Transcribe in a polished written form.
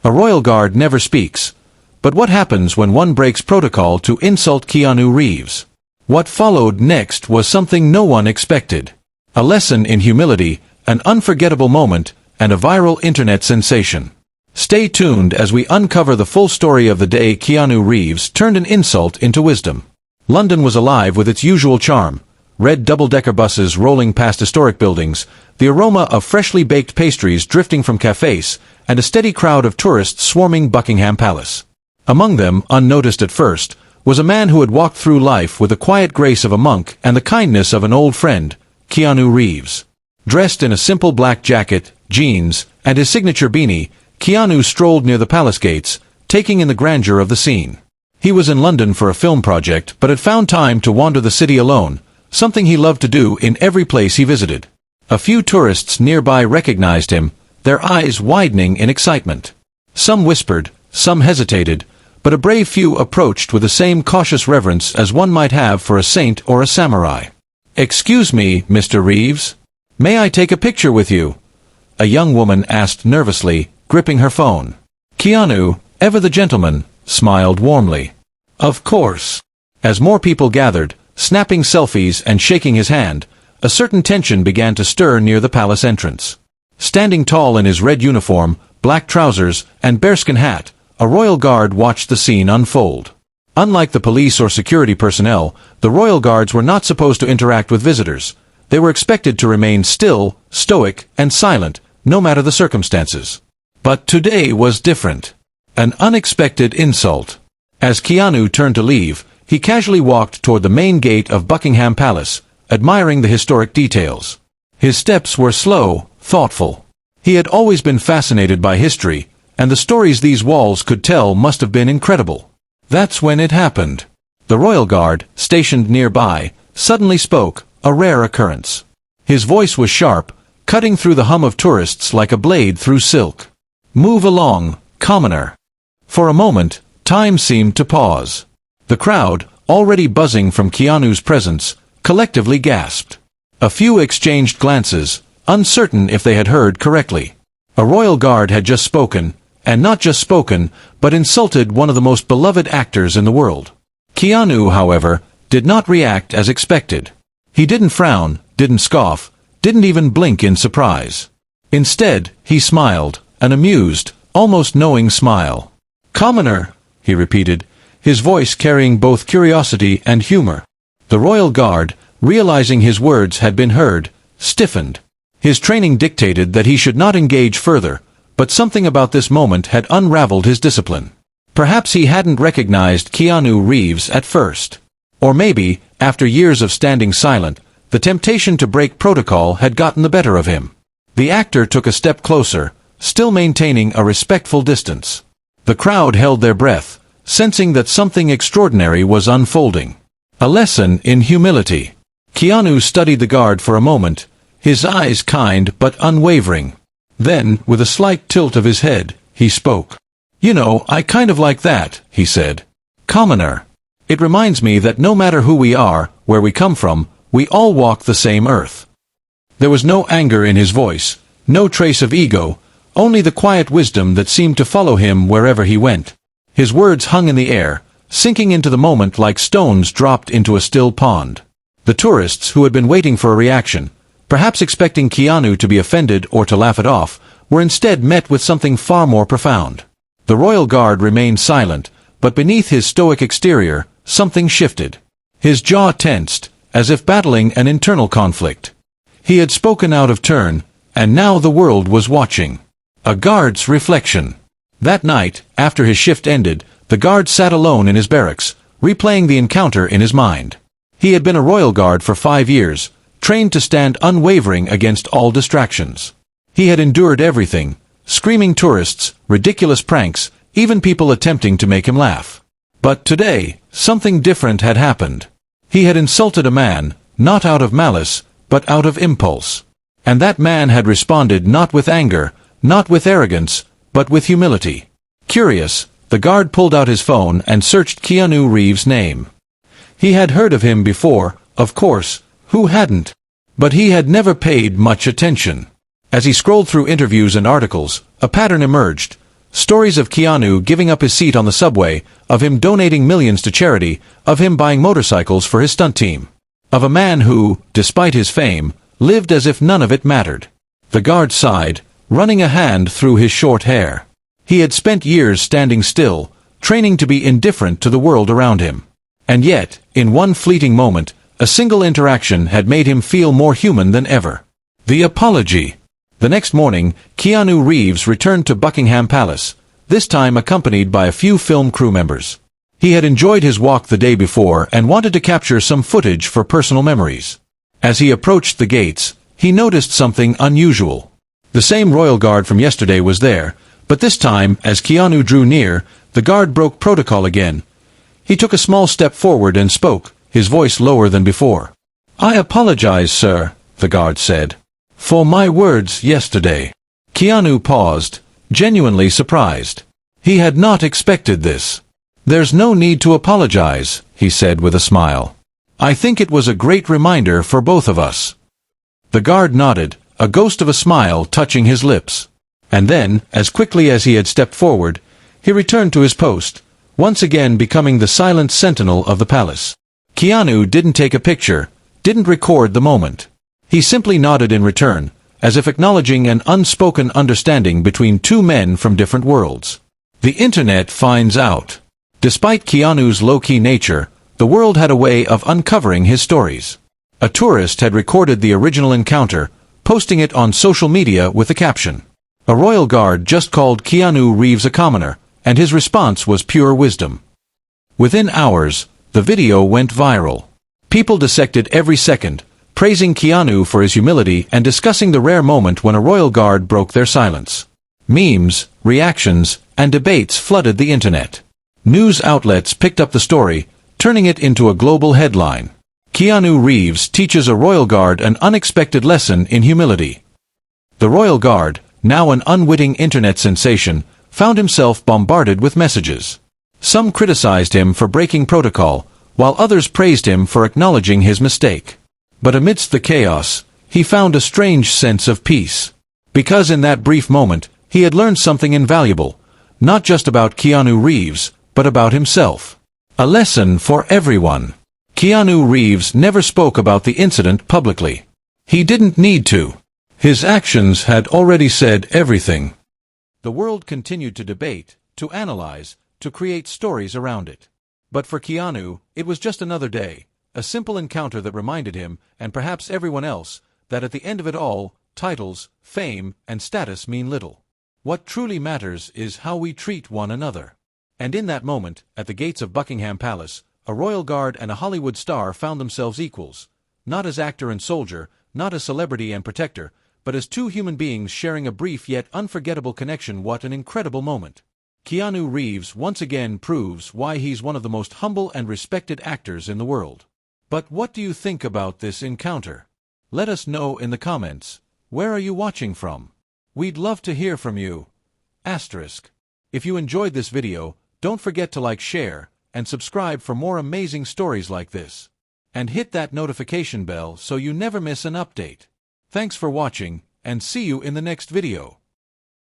A royal guard never speaks. But what happens when one breaks protocol to insult Keanu Reeves? What followed next was something no one expected. A lesson in humility, an unforgettable moment, and a viral internet sensation. Stay tuned as we uncover the full story of the day Keanu Reeves turned an insult into wisdom. London was alive with its usual charm. Red double-decker buses rolling past historic buildings, the aroma of freshly baked pastries drifting from cafes, and a steady crowd of tourists swarming Buckingham Palace. Among them, unnoticed at first, was a man who had walked through life with the quiet grace of a monk and the kindness of an old friend, Keanu Reeves. Dressed in a simple black jacket, jeans, and his signature beanie, Keanu strolled near the palace gates, taking in the grandeur of the scene. He was in London for a film project, but had found time to wander the city alone, something he loved to do in every place he visited. A few tourists nearby recognized him, their eyes widening in excitement. Some whispered, some hesitated, but a brave few approached with the same cautious reverence as one might have for a saint or a samurai. "Excuse me, Mr. Reeves. May I take a picture with you?" a young woman asked nervously, gripping her phone. Keanu, ever the gentleman, smiled warmly. "Of course." As more people gathered, snapping selfies and shaking his hand, a certain tension began to stir near the palace entrance. Standing tall in his red uniform, black trousers, and bearskin hat, a royal guard watched the scene unfold. Unlike the police or security personnel, the royal guards were not supposed to interact with visitors. They were expected to remain still, stoic, and silent, no matter the circumstances. But today was different. An unexpected insult. As Keanu turned to leave, he casually walked toward the main gate of Buckingham Palace, admiring the historic details. His steps were slow, thoughtful. He had always been fascinated by history, and the stories these walls could tell must have been incredible. That's when it happened. The royal guard, stationed nearby, suddenly spoke, a rare occurrence. His voice was sharp, cutting through the hum of tourists like a blade through silk. "Move along, commoner." For a moment, time seemed to pause. The crowd, already buzzing from Keanu's presence, collectively gasped. A few exchanged glances, uncertain if they had heard correctly. A royal guard had just spoken, and not just spoken, but insulted one of the most beloved actors in the world. Keanu, however, did not react as expected. He didn't frown, didn't scoff, didn't even blink in surprise. Instead, he smiled, an amused, almost knowing smile. "Commoner," he repeated, his voice carrying both curiosity and humor. The royal guard, realizing his words had been heard, stiffened. His training dictated that he should not engage further, but something about this moment had unraveled his discipline. Perhaps he hadn't recognized Keanu Reeves at first. Or maybe, after years of standing silent, the temptation to break protocol had gotten the better of him. The actor took a step closer, still maintaining a respectful distance. The crowd held their breath, sensing that something extraordinary was unfolding. A lesson in humility. Keanu studied the guard for a moment, his eyes kind but unwavering. Then, with a slight tilt of his head, he spoke. "You know, I kind of like that," he said. "Commoner. It reminds me that no matter who we are, where we come from, we all walk the same earth." There was no anger in his voice, no trace of ego, only the quiet wisdom that seemed to follow him wherever he went. His words hung in the air, sinking into the moment like stones dropped into a still pond. The tourists, who had been waiting for a reaction, perhaps expecting Keanu to be offended or to laugh it off, were instead met with something far more profound. The royal guard remained silent, but beneath his stoic exterior, something shifted. His jaw tensed, as if battling an internal conflict. He had spoken out of turn, and now the world was watching. A guard's reflection. That night, after his shift ended, the guard sat alone in his barracks, replaying the encounter in his mind. He had been a royal guard for 5 years, trained to stand unwavering against all distractions. He had endured everything, screaming tourists, ridiculous pranks, even people attempting to make him laugh. But today, something different had happened. He had insulted a man, not out of malice, but out of impulse. And that man had responded not with anger, not with arrogance, but with humility. Curious, the guard pulled out his phone and searched Keanu Reeves' name. He had heard of him before, of course, who hadn't? But he had never paid much attention. As he scrolled through interviews and articles, a pattern emerged. Stories of Keanu giving up his seat on the subway, of him donating millions to charity, of him buying motorcycles for his stunt team. Of a man who, despite his fame, lived as if none of it mattered. The guard sighed, running a hand through his short hair. He had spent years standing still, training to be indifferent to the world around him. And yet, in one fleeting moment, a single interaction had made him feel more human than ever. The apology. The next morning, Keanu Reeves returned to Buckingham Palace, this time accompanied by a few film crew members. He had enjoyed his walk the day before and wanted to capture some footage for personal memories. As he approached the gates, he noticed something unusual. The same royal guard from yesterday was there, but this time, as Keanu drew near, the guard broke protocol again. He took a small step forward and spoke, his voice lower than before. "I apologize, sir," the guard said, "for my words yesterday." Keanu paused, genuinely surprised. He had not expected this. "There's no need to apologize," he said with a smile. "I think it was a great reminder for both of us." The guard nodded, a ghost of a smile touching his lips. And then, as quickly as he had stepped forward, he returned to his post, once again becoming the silent sentinel of the palace. Keanu didn't take a picture, didn't record the moment. He simply nodded in return, as if acknowledging an unspoken understanding between two men from different worlds. The internet finds out. Despite Keanu's low-key nature, the world had a way of uncovering his stories. A tourist had recorded the original encounter, posting it on social media with a caption. A royal guard just called Keanu Reeves a commoner, and his response was pure wisdom. Within hours, the video went viral. People dissected every second, praising Keanu for his humility and discussing the rare moment when a royal guard broke their silence. Memes, reactions, and debates flooded the internet. News outlets picked up the story, turning it into a global headline. Keanu Reeves teaches a royal guard an unexpected lesson in humility. The royal guard, now an unwitting internet sensation, found himself bombarded with messages. Some criticized him for breaking protocol, while others praised him for acknowledging his mistake. But amidst the chaos, he found a strange sense of peace. Because in that brief moment, he had learned something invaluable, not just about Keanu Reeves, but about himself. A lesson for everyone. Keanu Reeves never spoke about the incident publicly. He didn't need to. His actions had already said everything. The world continued to debate, to analyze, to create stories around it. But for Keanu, it was just another day, a simple encounter that reminded him, and perhaps everyone else, that at the end of it all, titles, fame, and status mean little. What truly matters is how we treat one another. And in that moment, at the gates of Buckingham Palace, a royal guard and a Hollywood star found themselves equals, not as actor and soldier, not as celebrity and protector, but as two human beings sharing a brief yet unforgettable connection. What an incredible moment. Keanu Reeves once again proves why he's one of the most humble and respected actors in the world. But what do you think about this encounter? Let us know in the comments. Where are you watching from? We'd love to hear from you. Asterisk. If you enjoyed this video, don't forget to like, share, and subscribe for more amazing stories like this. And hit that notification bell so you never miss an update. Thanks for watching, and see you in the next video.